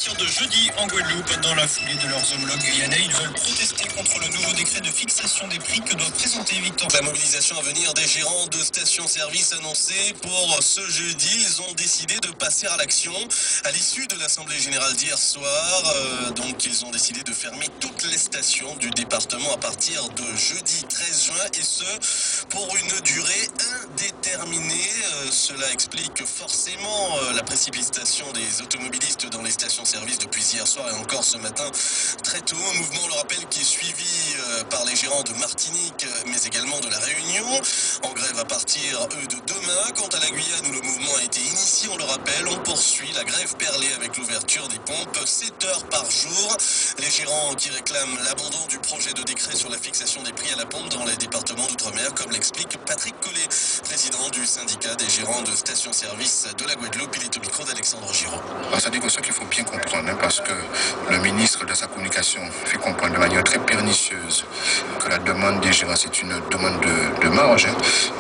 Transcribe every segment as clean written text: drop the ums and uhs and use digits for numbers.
partir de jeudi en Guadeloupe. Dans la foulée de leurs homologues guyanais, ils veulent protester contre le nouveau décret de fixation des prix que doit présenter Victor. La mobilisation à venir des gérants de stations-service annoncée pour ce jeudi. Ils ont décidé de passer à l'action à l'issue de l'Assemblée générale d'hier soir. Donc ils ont décidé de fermer toutes les stations du département à partir de jeudi 13 juin et ce pour une durée indéterminée. Cela explique forcément la précipitation des automobilistes dans les stations-service depuis hier soir et encore ce matin très tôt. Un mouvement, on le rappelle, qui est suivi par les gérants de Martinique mais également de la Réunion. En grève à partir, eux, de demain. Quant à la Guyane où le mouvement a été initié, on le rappelle, on poursuit la grève perlée avec l'ouverture des pompes 7 heures par jour. Les gérants qui réclament l'abandon du projet de décret sur la fixation des prix à la pompe dans les départements d'outre-mer, comme l'explique Patrick Collet, président du syndicat des gérants de stations-service de la Guadeloupe. Il est au micro d'Alexandre Giraud. C'est des questions qu'il faut bien comprendre, parce que le ministre de sa communication fait comprendre de manière très pernicieuse que la demande des gérants, c'est une demande de marge.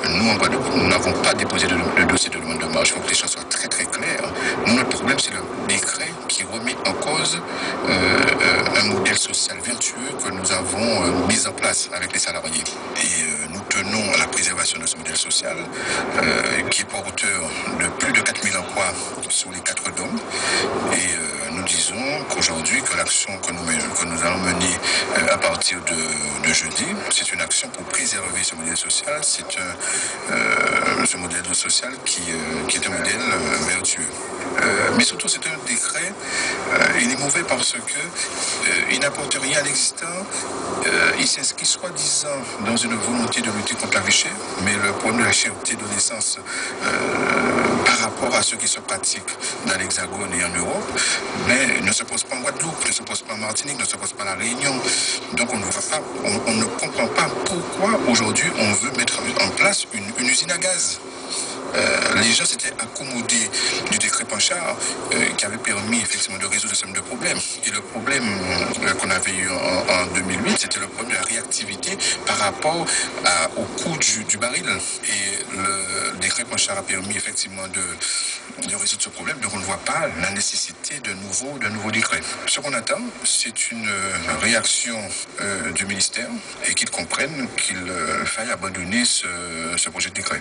Nous, en Guadeloupe, nous n'avons pas déposé de dossier de demande de marge. Il faut que les choses soient très très claires. Nous, notre problème, c'est le décret qui remet en cause un modèle social vertueux que nous avons mis en place avec les salariés. Et nous tenons à la préservation de ce modèle social qui est porteur de plus de 4000 emplois sur les 4 dômes. Et nous disons qu'aujourd'hui, que l'action que nous allons mener à partir de jeudi, c'est une action pour préserver ce modèle social. C'est ce modèle social qui est un modèle vertueux. Mais surtout, c'est un décret, il est mauvais parce que il n'apporte rien à l'existant. Il s'inscrit soi-disant dans une volonté de lutter contre la vie chère, mais le problème de la cherté de l'essence par rapport à ce qui se pratique dans l'Hexagone et en Europe, mais ne se pose pas en Guadeloupe, ne se pose pas en Martinique, ne se pose pas à La Réunion. Donc on ne comprend pas pourquoi aujourd'hui on veut mettre en place une usine à gaz. Les gens s'étaient accommodés du décret Panchard qui avait permis effectivement de résoudre ce de problèmes. Et le problème qu'on avait eu en 2008, c'était le problème de la réactivité par rapport au coût du baril. Et le décret Panchard a permis effectivement de résoudre ce problème. Donc on ne voit pas la nécessité de nouveaux décrets. Ce qu'on attend, c'est une réaction du ministère et qu'ils comprennent qu'il faille abandonner ce projet de décret.